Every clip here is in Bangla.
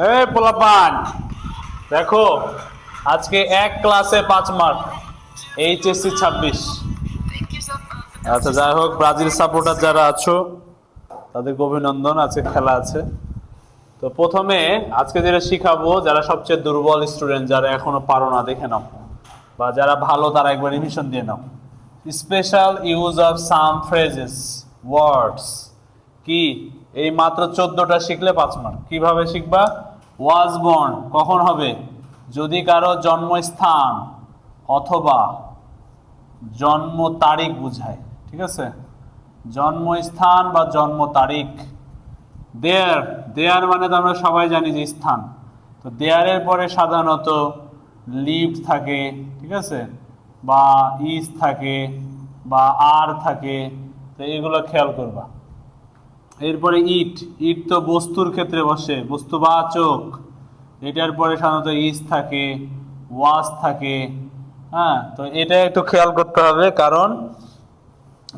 এই পোলাপান দেখো, আজকে এক ক্লাসে 5 মার্ক, এইচএসসি 26। আচ্ছা যাই হোক, ব্রাজিল সাপোর্টার যারা আছো তাদেরকে অভিনন্দন, আজকে খেলা আছে। তো প্রথমে আজকে যেটা শিখাবো, যারা সবচেয়ে দুর্বল স্টুডেন্ট, যারা এখনো পারো না দেখে নাও, বা যারা ভালো তারা একবার রিভিশন দিয়ে নাও। Special use of some phrases words কি, এই মাত্র 14টা শিখলে 5 মার্ক। কিভাবে শিখবা? ওয়াজ বর্ন কখন হবে? যদি কারো জন্মস্থান অথবা জন্ম তারিখ বুঝায়, ঠিক আছে? জন্মস্থান বা জন্ম তারিখ। দেয়ার, দেয়ার মানে তো আমরা সবাই জানি যে স্থান। তো দেয়ারের পরে সাধারণত লিভড থাকে, ঠিক আছে, বা ইজ থাকে, বা আর থাকে। তো এগুলো খেয়াল করবা। এরপরে ইট, ইট তো বস্তুর ক্ষেত্রে বসে, বস্তুবাচক। এটার পরে সাধারণত ইজ থাকে, ওয়াজ থাকে। হ্যাঁ, তো এটা একটু খেয়াল করতে হবে, কারণ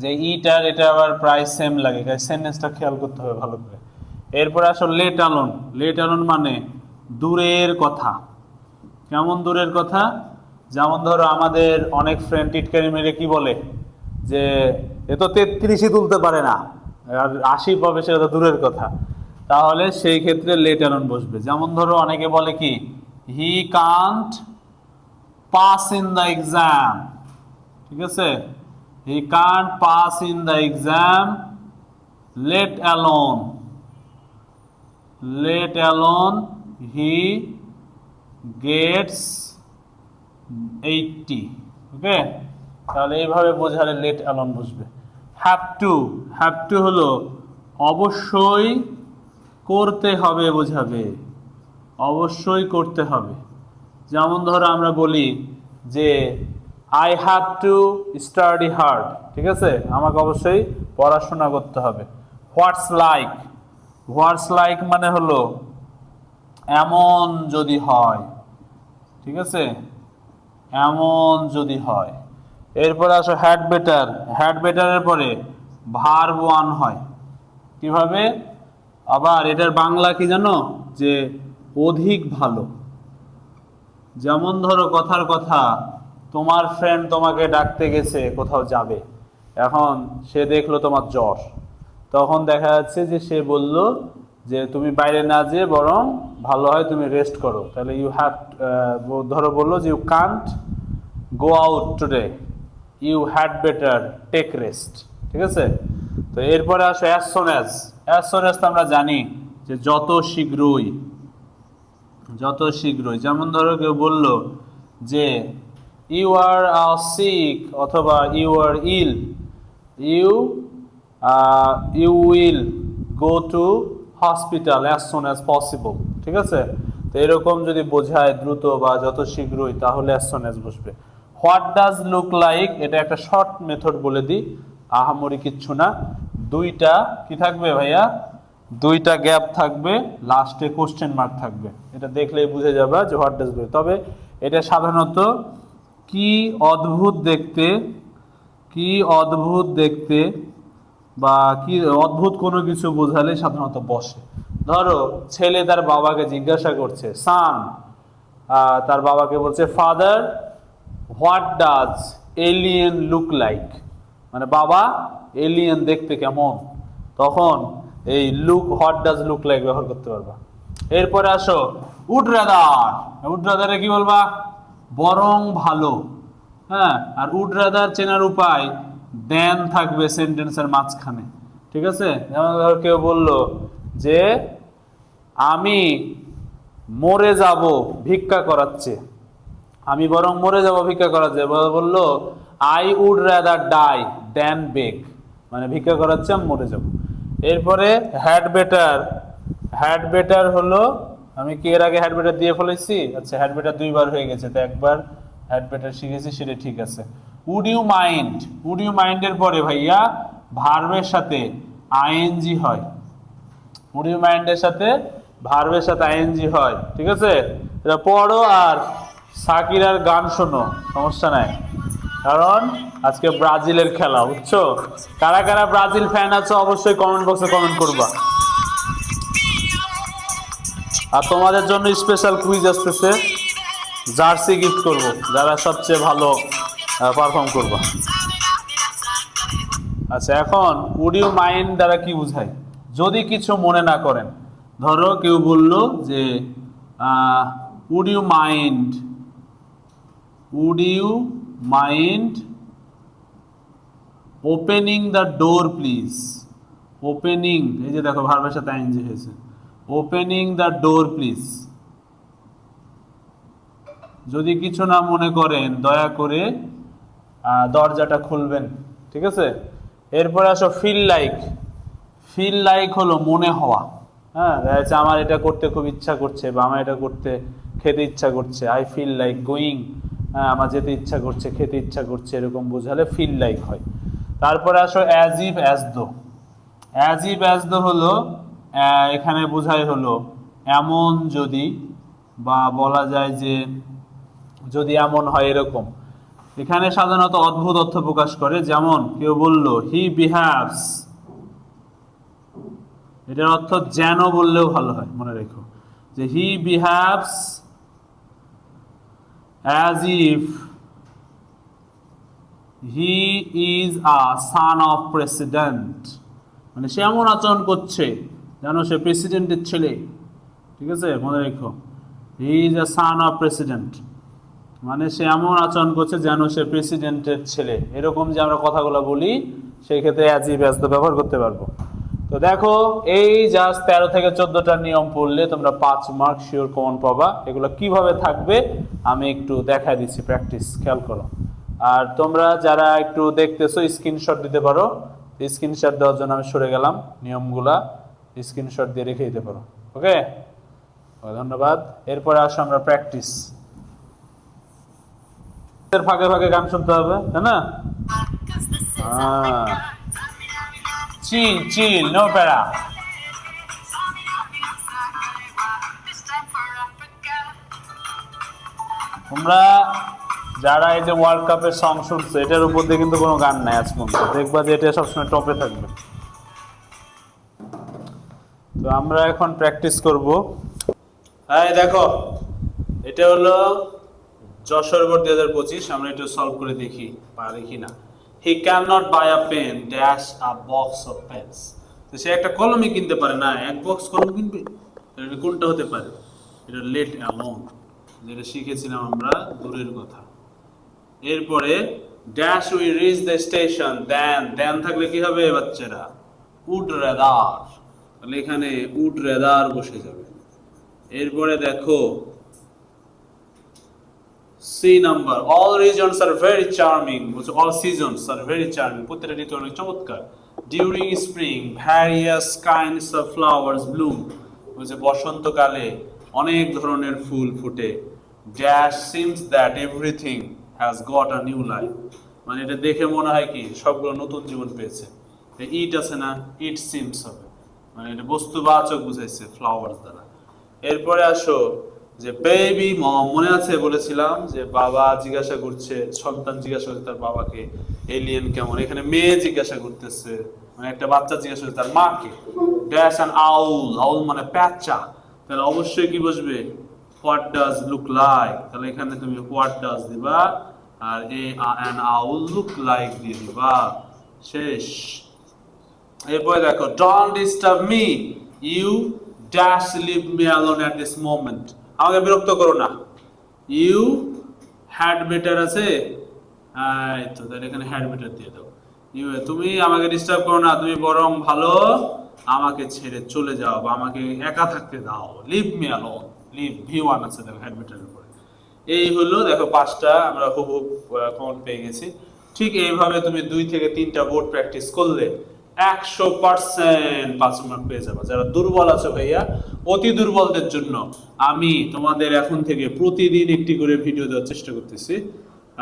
যে ইট আর এটা আবার প্রায় সেম লাগে, সেন্টেন্সটা খেয়াল করতে হবে ভালো করে। এরপরে আসো লেট অ্যালোন। লেট অ্যালোন মানে দূরের কথা। কেমন দূরের কথা? যেমন ধরো আমাদের অনেক ফ্রেন্ড টিটকারি মেরে কি বলে যে এ তো 33ই তুলতে পারে না, আর 80 পাবে, সেটা তো দূরের কথা। তাহলে সেই ক্ষেত্রে লেট অ্যালোন বসবে। যেমন ধরো অনেকে বলে কি, হি Kant pass in the exam, ঠিক আছে, হি Kant pass in the exam, let alone, let alone he gets 80। ওকে, তাহলে এইভাবে বোঝালে লেট অ্যালোন বসবে। হ্যাভ টু, হ্যাভ টু হলো অবশ্যই করতে হবে বোঝাবে, অবশ্যই করতে হবে। যেমন ধরো আমরা বলি যে I have to study hard, ঠিক আছে, আমাকে অবশ্যই পড়াশোনা করতে হবে। হোয়াটস লাইক, হোয়াটস লাইক মানে হলো এমন যদি হয়, ঠিক আছে, এমন যদি হয়। এরপরে আসো হ্যাড বেটার। হ্যাড বেটারের পরে ভার্ব ওয়ান হয়। কিভাবে? আবার এটার বাংলা কি জানো? যে অধিক ভালো। যেমন ধরো কথার কথা, তোমার ফ্রেন্ড তোমাকে ডাকতে গেছে, কোথাও যাবে, এখন সে দেখলো তোমার জ্বর, তখন দেখা যাচ্ছে যে সে বলল যে তুমি বাইরে না যেয়ে বরং ভালো হয় তুমি রেস্ট করো। তাহলে ইউ হ্যাভ, ধরো বললো যে you can't go out today, you had better take rest, ঠিক আছে। তো এরপরে আসো as soon as. As soon as তো আমরা জানি যে যত শীঘ্রই, যত শীঘ্রই। যেমন ধরো কেউ বলল যে ইউ আর সিক অথবা you are ill, you you will go to hospital as soon as possible, ঠিক আছে। তো এরকম যদি বোঝায় দ্রুত বা যত শীঘ্রই, তাহলে অ্যাজ সুন অ্যাজ বসবে। হোয়াট ডাজ লুক লাইক, এটা একটা শর্ট মেথড বলে দিই, আহামরি কিচ্ছু না। দুইটা কি থাকবে ভাইয়া? দুইটা গ্যাপ থাকবে, লাস্টে কোশ্চেন মার্ক থাকবে। এটা দেখলেই বুঝে যাবে যে হোয়াট ডাজ লুক। তবে এটা সাধারণত কি অদ্ভুত দেখতে, কি অদ্ভুত দেখতে বা কি অদ্ভুত কোনো কিছু বোঝালে সাধারণত বসে। ধরো ছেলে তার বাবাকে জিজ্ঞাসা করছে, সান তার বাবাকে বলছে, father what does alien look like, মানে বাবা এলিয়েন দেখতে কেমন। তখন এই look, what does look like ব্যবহার করতে পারবা। এরপরে আসো উড রাদার। উড রাদারে কি বলবা? বরং ভালো। হ্যাঁ, আর উড রাদার চেনার উপায়, দেন থাকবে সেন্টেন্সের মাঝখানে, ঠিক আছে। যেমন ধর কেউ বলল যে আমি মরে যাব ভিক্ষা করাচ্ছে, আমি বরং মরে যাব ভিক্ষা করাচ্ছে। বললো আই উড রাদার ডাই দেন বেগ, মানে ভিক্ষা করাচ্ছে আমি মরে যাব। এরপরে হ্যাড বেটার। হ্যাড বেটার হলো, আমি কি এর আগে হ্যাড বেটার দিয়ে ফেলেছি? আচ্ছা, হ্যাড বেটার 2বার হয়ে গেছে, তো একবার হ্যাড বেটার শিখেছি, সেটা ঠিক আছে। Would you mind, would you মাইন্ডের পরে ভাইয়া ভার্বের সাথে আইএনজি হয়। উড ইউ মাইন্ডের সাথে ভার্বের সাথে আইএনজি হয়, ঠিক আছে। এটা পড়ো আর সাকিরার গান শোনো, সমস্যা নাই। কারণ আজকে ব্রাজিলের খেলা, বুঝছো? কারা কারা ব্রাজিল ফ্যান আছো অবশ্যই কমেন্ট বক্সে কমেন্ট করবা। আর তোমাদের জন্য স্পেশাল কুইজ আসতেছে, জার্সি গিফট করব যারা সবচেয়ে ভালো পারফর্ম করবে। আচ্ছা, এখন উড ইউ মাইন্ড দ্বারা কি বুঝায়? যদি কিছু মনে না করেন, ধরো কেউ বলল যে would you mind, would you mind opening the door please. Opening, এই যে দেখো ভার্বের সাথে আইএনজি হয়েছে, ওপেনিং দ্য ডোর প্লিজ। যদি কিছু না মনে করেন দয়া করে দরজাটা খুলবেন, ঠিক আছে? এরপরে আসো ফিল লাইক। ফিল লাইক হলো মনে হওয়া। হ্যাঁ, দেখা যাচ্ছে আমার এটা করতে খুব ইচ্ছা করছে, বা আমার এটা করতে খেতে ইচ্ছা করছে, আই ফিল লাইক গোয়িং। হ্যাঁ, আমার যেতে ইচ্ছা করছে, খেতে ইচ্ছা করছে, এরকম বোঝালে ফিল লাইক হয়। তারপরে আসো as if as though. As if as though হলো এখানে বোঝায় হলো এমন যদি, বা বলা যায় যে যদি এমন হয় এরকম। এখানে সাধারণত অদ্ভুত অর্থ প্রকাশ করে, যেমন কেউ বলল হি বিহেভস, এটার অর্থ যেন বললেও ভালো হয়, মনে রেখো যে হি behaves as if he is a son of president. মানে সে এমন আচরণ করছে যেন সে প্রেসিডেন্টের ছেলে, ঠিক আছে? মনে রেখো he is a son of president, মানে সে এমন আচরণ করছে যেন সে প্রেসিডেন্টের ছেলে। এরকম যে আমরা কথাগুলো বলি, সেই ক্ষেত্রে অ্যাজ ইফ অ্যাজ দো ব্যবহার করতে পারবো। তো দেখো, এই জাস্ট 13 থেকে 14টা নিয়ম পড়লে তোমরা 5 মার্ক শিওর কমন পাবা। এগুলো কিভাবে থাকবে আমি একটু দেখাই দিচ্ছি, প্র্যাকটিস খেয়াল করো। আর তোমরা যারা একটু দেখতেছো স্ক্রিনশট দিতে পারো। স্ক্রিনশট দেওয়ার জন্য আমি সরে গেলাম, নিয়মগুলা স্ক্রিনশট দিয়ে রেখে দিতে পারো। ওকে, ধন্যবাদ। এরপরে আসো আমরা প্র্যাকটিস। ফাঁকে ফাঁকে গান শুনতে হবে, তাই না? চিল চিল, নো প্যারা। তোমরা যারা এই যে ওয়ার্ল্ড কাপের সং শুনছো, এটার উপর দিয়ে কিন্তু কোনো গান নাই আজ পর্যন্ত। দেখবা যে এটা সবসময় টপে থাকবে। তো আমরা এখন প্র্যাকটিস করব। হ্যাঁ দেখো, এটা হলো যশোর বোর্ড 2025। আমরা একটু সলভ করে দেখি পারি কিনা। He can not buy a pen dash a box of pens. তো সে একটা কলমই কিনতে পারে না, এক বক্স কলম কিনবে। এটা কোনটা হতে পারে? এটা লেট অ্যালোন, যেটা শিখেছিলাম আমরা দূরের কথা। এরপরে dash we reach the station, then then থাকলে কি হবে বাচ্চারা? উড রেদার, তাহলে এখানে উড রেদার বসে যাবে। এরপরে দেখো C number, all reasons are very charming, বলছে all seasons are very charming, প্রত্যেকটা ঋতু অনেক চমৎকার। During spring various kinds of flowers bloom, বলছে বসন্তকালে অনেক ধরনের ফুল ফুটে। Dash seems that everything has got a new life, মানে এটা দেখে মনে হয় কি সবগুলো নতুন জীবন পেয়েছে। ইট আছে না, ইট সিমস হবে, মানে এটা বস্তুবাচক বুঝাইছে ফ্লাওয়ার্স দ্বারা। এরপরে আসো যে বেবি মম, মনে আছে বলেছিলাম যে বাবা জিজ্ঞাসা করছে, সন্তান জিজ্ঞাসা করছে তার বাবাকে এলিয়েন কেমন। এখানে মেয়ে জিজ্ঞাসা করতেছে, মানে একটা বাচ্চা জিজ্ঞাসা করছে তার মাকে। ড্যাশ অ্যান আউল, আউল মানে প্যাঁচা, তাহলে অবশ্যই কি বসবে? হোয়াট ডাজ লুক লাইক, তাহলে এখানে তুমি হোয়াট ডাজ দিবা, আর অ্যান আউল লুক লাইক দিয়ে দিবা, শেষ। এরপরে দেখো don't disturb me, you dash leave me alone at this moment, আমাকে বিরক্ত করো না। ইউ হ্যাড বেটার আছে, এই তো, তাহলে এখানে হ্যাড বেটার দিয়ে দাও। ইউ, তুমি আমাকে ডিস্টার্ব করো না, তুমি বরং ভালো আমাকে ছেড়ে চলে যাও, বা আমাকে একা থাকতে দাও। লিভ মি অ্যালোন, লিভ ভি1 আছে দেখো হ্যাড বেটারের উপরে। এই হলো দেখো 5টা আমরা হুবহুব কমন পেয়ে গেছি। ঠিক এইভাবে তুমি 2 থেকে 3টা বোর্ড প্র্যাকটিস করলে 100% 5 মার্ক পেয়ে যাবে। যারা দুর্বল আছে ভাইয়া, অতি দুর্বলদের জন্য আমি তোমাদের এখন থেকে প্রতিদিন একটি করে ভিডিও দেওয়ার চেষ্টা করতেছি।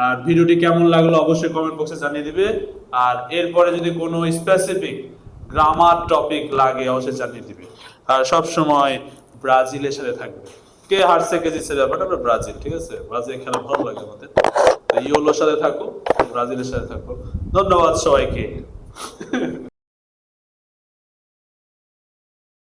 আর ভিডিওটি কেমন লাগলো অবশ্যই কমেন্ট বক্সে জানিয়ে দিবে। আর এরপরে যদি কোনো স্পেসিফিক গ্রামার টপিক লাগে অবশ্যই জানিয়ে দিবে। আর সব সময় ব্রাজিলের সাথে থাকবে। কে হারছে কে জিতছে ব্যাপারটা আমরা ব্রাজিল, ঠিক আছে? ব্রাজিল খেলা ভালো লাগে আমাদের। ইয়োলোর সাথে থাকো, ব্রাজিলের সাথে থাকো। ধন্যবাদ সবাইকে।